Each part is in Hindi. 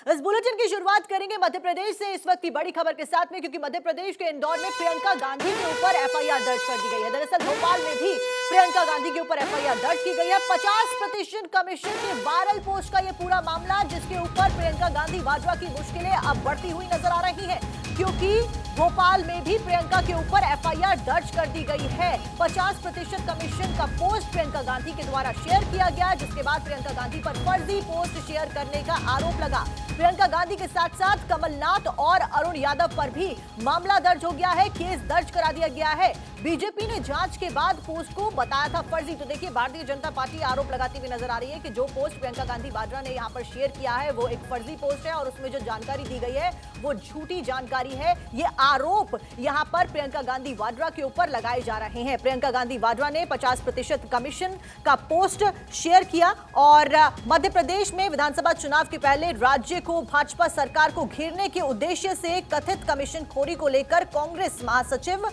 इस बुलेटिन की शुरुआत करेंगे मध्य प्रदेश से इस वक्त की बड़ी खबर के साथ में, क्योंकि मध्य प्रदेश के इंदौर में प्रियंका गांधी के ऊपर एफआईआर दर्ज कर दी गई है। दरअसल भोपाल में भी प्रियंका गांधी के ऊपर एफआईआर दर्ज की गई है। 50% कमीशन के वायरल पोस्ट का यह पूरा मामला, जिसके ऊपर प्रियंका गांधी वाड्रा की मुश्किलें अब बढ़ती हुई नजर आ रही हैं, क्योंकि भोपाल में भी प्रियंका के ऊपर एफआईआर दर्ज कर दी गई है। 50% कमीशन का पोस्ट प्रियंका गांधी के द्वारा शेयर किया गया, जिसके बाद प्रियंका गांधी पर फर्जी पोस्ट शेयर करने का आरोप लगा। प्रियंका गांधी के साथ साथ कमलनाथ और अरुण यादव पर भी मामला दर्ज हो गया है, केस दर्ज करा दिया गया है। बीजेपी ने जांच के बाद पोस्ट को बताया था फर्जी। तो देखिए, भारतीय जनता पार्टी आरोप लगाती हुई नजर आ रही है कि जो पोस्ट प्रियंका गांधी वाड्रा ने यहां पर शेयर किया है वो एक फर्जी पोस्ट है और उसमें जो जानकारी दी गई है वो झूठी जानकारी है। ये आरोप यहां पर प्रियंका गांधी वाड्रा के ऊपर लगाए जा रहे हैं। प्रियंका गांधी वाड्रा ने 50% कमीशन का पोस्ट शेयर किया और मध्य प्रदेश में विधानसभा चुनाव के पहले राज्य को भाजपा सरकार को घेरने के उद्देश्य से कथित कमीशन खोरी को लेकर कांग्रेस महासचिव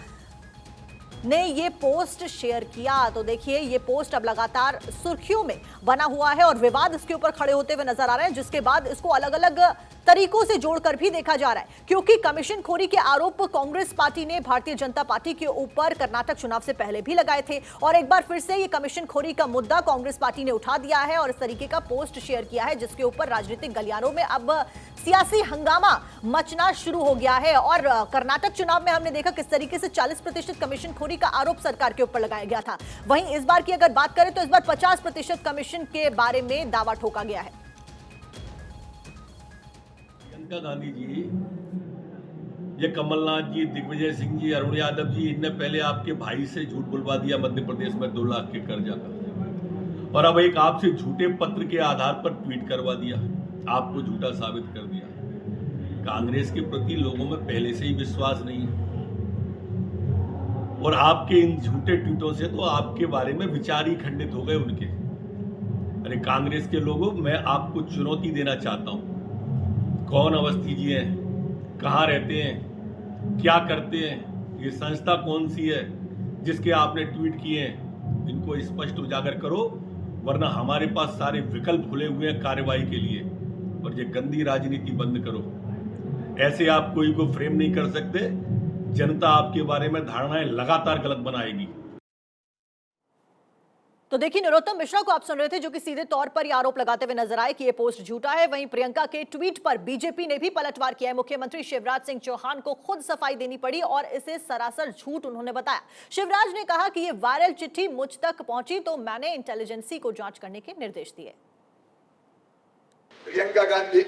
ने ये पोस्ट शेयर किया। तो देखिए, ये पोस्ट अब लगातार सुर्खियों में बना हुआ है और विवाद इसके ऊपर खड़े होते हुए नजर आ रहे हैं, जिसके बाद इसको अलग अलग तरीकों से जोड़कर भी देखा जा रहा है, क्योंकि कमीशन खोरी के आरोप कांग्रेस पार्टी ने भारतीय जनता पार्टी के ऊपर कर्नाटक चुनाव से पहले भी लगाए थे और एक बार फिर से ये कमीशन खोरी का मुद्दा कांग्रेस पार्टी ने उठा दिया है और इस तरीके का पोस्ट शेयर किया है, जिसके ऊपर राजनीतिक गलियारों में अब सियासी हंगामा मचना शुरू हो गया है। और कर्नाटक चुनाव में हमने देखा किस तरीके से 40% कमीशन खोरी का आरोप सरकार के ऊपर लगाया गया था। वहीं इस बार की अगर बात करें तो इस बार 50% कमीशन के बारे में दावा ठोका गया है। प्रियंका गांधी जी, ये कमलनाथ जी, दिग्विजय सिंह जी, अरुण यादव जी, इनने पहले आपके भाई से झूठ बुलवा दिया मध्य प्रदेश में 2 लाख के कर्जा का, और अब एक आपसे झूठे पत्र के आधार पर ट्वीट करवा दिया, आपको झूठा साबित कर दिया। कांग्रेस के प्रति लोगों में पहले से ही विश्वास नहीं है और आपके इन झूठे ट्वीटों से तो आपके बारे में विचार ही खंडित हो गए उनके। अरे कांग्रेस के लोगों, मैं आपको चुनौती देना चाहता हूं। कौन अवस्थी जी हैं, कहाँ रहते हैं, क्या करते हैं, ये संस्था कौन सी है जिसके आपने ट्वीट किए हैं, इनको स्पष्ट उजागर करो, वरना हमारे पास सारे विकल्प खुले हुए हैं कार्रवाई के लिए। और ये गंदी राजनीति बंद करो। ऐसे आप कोई को फ्रेम नहीं कर सकते। जनता आपके बारे में धारणाएं लगातार गलत बनाएगी। तो देखिए, नरोत्तम मिश्रा को आप सुन रहे थे, जो कि सीधे तौर पर यह आरोप लगाते हुए नजर आए कि यह पोस्ट झूठा है। वहीं प्रियंका के ट्वीट पर बीजेपी ने भी पलटवार किया है। मुख्यमंत्री शिवराज सिंह चौहान को खुद सफाई देनी पड़ी और इसे सरासर झूठ उन्होंने बताया। शिवराज ने कहा कि यह वायरल चिट्ठी मुझ तक पहुंची तो मैंने इंटेलिजेंसी को जांच करने के निर्देश दिए। प्रियंका गांधी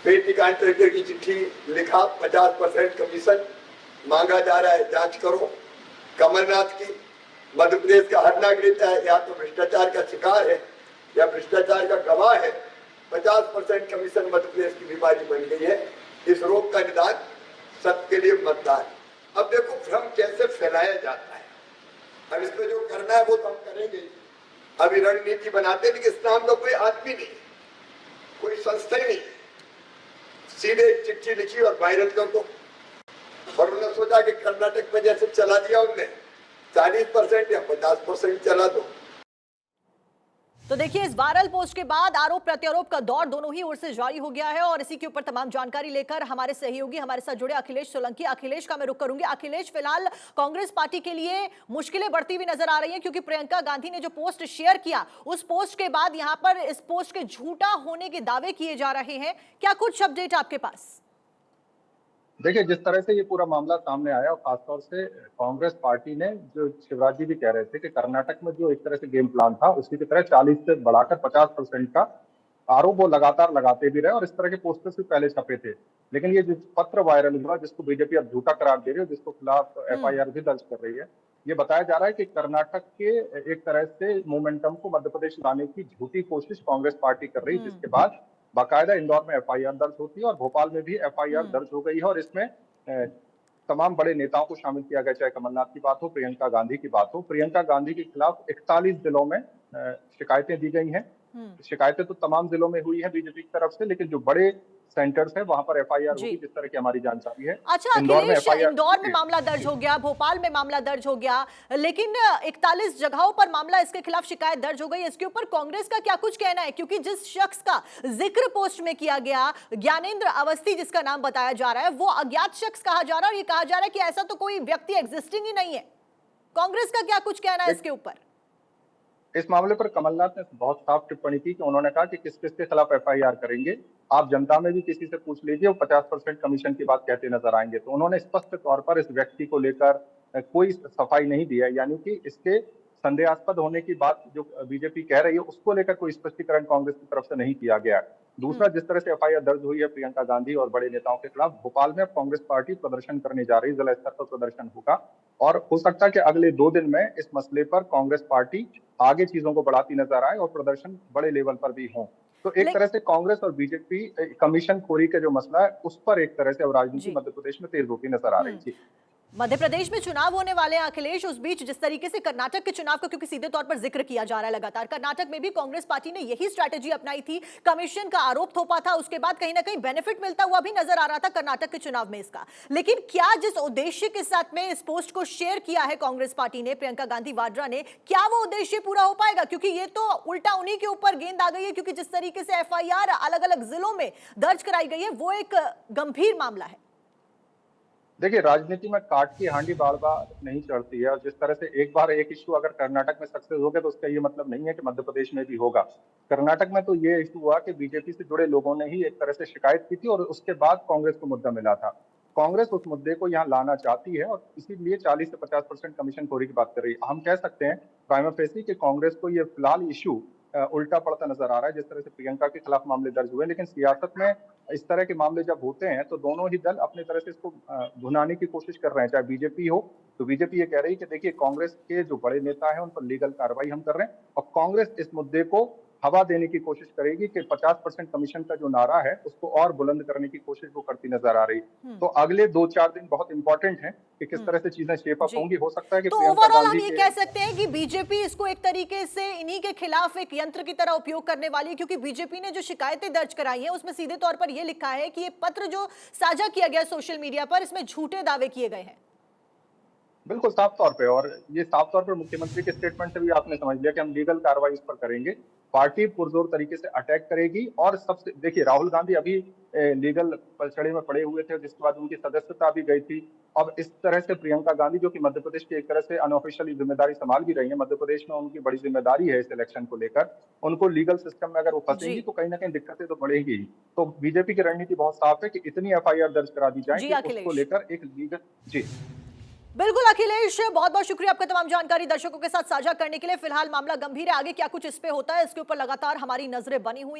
बेटी कॉन्ट्रैक्टर की चिट्ठी लिखा, 50% कमीशन मांगा जा रहा है, जांच करो। कमलनाथ की मध्य प्रदेश का हर नागरिक है या तो भ्रष्टाचार का शिकार है या भ्रष्टाचार का गवाह है। 50% कमीशन मध्य प्रदेश की बीमारी बन गई है। इस रोग का निदान सत्य के लिए मतदान। अब देखो भ्रम कैसे फैलाया जाता है। अब इसमें जो करना है वो तो हम करेंगे। अभी रणनीति बनाते, लेकिन इस नाम का कोई आदमी नहीं, कोई संस्था ही नहीं, सीधे एक चिट्ठी लिखी और वायरल कर दो। और उन्होंने सोचा कि कर्नाटक में जैसे चला दिया उनने 40% या 50% चला दो। तो देखिए, इस वायरल पोस्ट के बाद आरोप प्रत्यारोप का दौर दोनों ही ओर से जारी हो गया है और इसी के ऊपर तमाम जानकारी लेकर हमारे सहयोगी हमारे साथ जुड़े अखिलेश सोलंकी। अखिलेश का मैं रुख करूंगी। अखिलेश, फिलहाल कांग्रेस पार्टी के लिए मुश्किलें बढ़ती हुई नजर आ रही हैं, क्योंकि प्रियंका गांधी ने जो पोस्ट शेयर किया उस पोस्ट के बाद यहां पर इस पोस्ट के झूठा होने के दावे किए जा रहे हैं। क्या कुछ अपडेट आपके पास? देखिए, जिस तरह से ये पूरा मामला सामने आया और खासतौर से कांग्रेस पार्टी ने, जो शिवराज जी भी कह रहे थे कि कर्नाटक में जो एक तरह से गेम प्लान था उसी की तरह 40 से बढ़ाकर 50% का आरोप वो लगातार लगाते भी रहे और इस तरह के पोस्टर्स भी पहले छपे थे। लेकिन ये जो पत्र वायरल हुआ, जिसको बीजेपी अब झूठा करार दे रही है, जिसको खिलाफ एफआईआर भी दर्ज कर रही है, ये बताया जा रहा है कि कर्नाटक के एक तरह से मोमेंटम को मध्य प्रदेश लाने की झूठी कोशिश कांग्रेस पार्टी कर रही है, जिसके बाद बाकायदा इंदौर में एफआईआर दर्ज होती है और भोपाल में भी एफआईआर दर्ज हो गई है और इसमें तमाम बड़े नेताओं को शामिल किया गया, चाहे कमलनाथ की बात हो, प्रियंका गांधी की बात हो। प्रियंका गांधी के खिलाफ 41 जिलों में शिकायतें दी गई हैं। शिकायतें तो तमाम जिलों में हुई है बीजेपी की तरफ से, लेकिन जो बड़े सेंटर्स है वहां पर एफआईआर जी। होगी, जिस तरह की हमारी जानकारी है। अच्छा इंदौर में अखिलेश, एफआईआर इंदौर में मामला दर्ज हो गया, भोपाल में मामला दर्ज हो गया, लेकिन 41 जगहों पर मामला इसके खिलाफ शिकायत दर्ज हो गई। इसके ऊपर कांग्रेस का क्या कुछ कहना है? क्योंकि जिस शख्स का जिक्र पोस्ट में किया गया, ज्ञानेंद्र अवस्थी जिसका नाम बताया जा रहा है, वो अज्ञात शख्स कहा जा रहा है और ये कहा जा रहा है कि ऐसा तो कोई व्यक्ति एग्जिस्टिंग ही नहीं है। कांग्रेस का क्या कुछ कहना है इसके ऊपर? इस मामले पर कमलनाथ ने बहुत साफ टिप्पणी की कि उन्होंने कहा कि किस किस के खिलाफ एफआईआर करेंगे, आप जनता में भी किसी से पूछ लीजिए, वो 50% कमीशन की बात कहते नजर आएंगे। तो उन्होंने स्पष्ट तौर पर इस व्यक्ति को लेकर कोई सफाई नहीं दिया, यानी कि इसके संदेहास्पद होने की बात जो बीजेपी कह रही है उसको लेकर कोई स्पष्टीकरण कांग्रेस की तरफ से नहीं किया गया। दूसरा, जिस तरह से एफआईआर दर्ज हुई है प्रियंका गांधी और बड़े नेताओं के खिलाफ, भोपाल में अब कांग्रेस पार्टी प्रदर्शन करने जा रही है, जिला स्तर पर प्रदर्शन होगा और हो सकता है कि अगले 2 दिन में इस मसले पर कांग्रेस पार्टी आगे चीजों को बढ़ाती नजर आए और प्रदर्शन बड़े लेवल पर भी हों। तो एक तरह से कांग्रेस और बीजेपी कमीशन खोरी का जो मसला है उस पर एक तरह से अब राजनीति जी। मध्य प्रदेश में तेज होती नजर आ रही थी। मध्य प्रदेश में चुनाव होने वाले हैं अखिलेश, उस बीच जिस तरीके से कर्नाटक के चुनाव का क्योंकि सीधे तौर पर जिक्र किया जा रहा है लगातार, कर्नाटक में भी कांग्रेस पार्टी ने यही स्ट्रैटेजी अपनाई थी, कमीशन का आरोप थोपा था, उसके बाद कहीं ना कहीं बेनिफिट मिलता हुआ भी नजर आ रहा था कर्नाटक के चुनाव में इसका। लेकिन क्या जिस उद्देश्य के साथ में इस पोस्ट को शेयर किया है कांग्रेस पार्टी ने, प्रियंका गांधी वाड्रा ने, क्या वो उद्देश्य पूरा हो पाएगा? क्योंकि ये तो उल्टा उन्हीं के ऊपर गेंद आ गई है, क्योंकि जिस तरीके से एफआईआर अलग अलग जिलों में दर्ज कराई गई है वो एक गंभीर मामला है। देखिए, राजनीति में काट की हांडी बार बार नहीं चढ़ती है और जिस तरह से एक बार एक इश्यू अगर कर्नाटक में सक्सेस हो गया तो उसका ये मतलब नहीं है कि मध्य प्रदेश में भी होगा। कर्नाटक में तो ये इश्यू हुआ कि बीजेपी से जुड़े लोगों ने ही एक तरह से शिकायत की थी और उसके बाद कांग्रेस को मुद्दा मिला था। कांग्रेस उस मुद्दे को यहाँ लाना चाहती है और इसीलिए 40 से 50% कमीशन खोरी की बात कर रही है। हम कह सकते हैं प्राइमा फेसी कि कांग्रेस को ये फिलहाल इश्यू उल्टा पड़ता नजर आ रहा है, जिस तरह से प्रियंका के खिलाफ मामले दर्ज हुए। लेकिन सियासत में इस तरह के मामले जब होते हैं तो दोनों ही दल अपनी तरह से इसको भुनाने की कोशिश कर रहे हैं। चाहे बीजेपी हो तो बीजेपी ये कह रही है कि देखिए कांग्रेस के जो बड़े नेता हैं उन पर लीगल कार्रवाई हम कर रहे हैं और कांग्रेस इस मुद्दे को हवा देने की कोशिश करेगी कि 50% कमीशन का जो नारा है उसको और बुलंद करने की कोशिश वो करती नजर आ रही। तो अगले 2-4 दिन बहुत इंपॉर्टेंट हैं कि किस तरह से चीजें शेप अप होंगी। हो सकता है कि तो प्रियंका ओवरऑल हम गांधी ये कह सकते हैं कि बीजेपी इसको एक तरीके से इन्हीं के खिलाफ एक यंत्र की तरह उपयोग करने वाली है, क्योंकि बीजेपी ने जो शिकायतें दर्ज कराई हैं उसमें सीधे तौर पर यह लिखा है कि ये पत्र जो साझा किया गया सोशल मीडिया पर, इसमें झूठे दावे किए गए हैं। बिल्कुल साफ तौर पे, और ये साफ तौर पर मुख्यमंत्री के स्टेटमेंट से भी आपने समझ लिया कि हम लीगल कार्रवाई इस पर करेंगे। पार्टी पुरजोर तरीके से अटैक करेगी और सबसे देखिए राहुल गांधी अभी लीगल पलछड़े में पड़े हुए थे, जिसके बाद उनकी सदस्यता भी गई थी। अब इस तरह से प्रियंका गांधी जो कि मध्य प्रदेश की एक तरह से अनऑफिशियली जिम्मेदारी संभाल भी रही है, मध्य प्रदेश में उनकी बड़ी जिम्मेदारी है इस इलेक्शन को लेकर, उनको लीगल सिस्टम में अगर वो फंसेंगी तो कहीं ना कहीं दिक्कतें तो बढ़ेगी ही। तो बीजेपी की रणनीति बहुत साफ है कि इतनी एफआईआर दर्ज करा दी जाए कि उसको लेकर एक लीगल जी। बिल्कुल अखिलेश, बहुत बहुत शुक्रिया आपका तमाम जानकारी दर्शकों के साथ साझा करने के लिए। फिलहाल मामला गंभीर है, आगे क्या कुछ इस पे होता है इसके ऊपर लगातार हमारी नजरें बनी हुई हैं।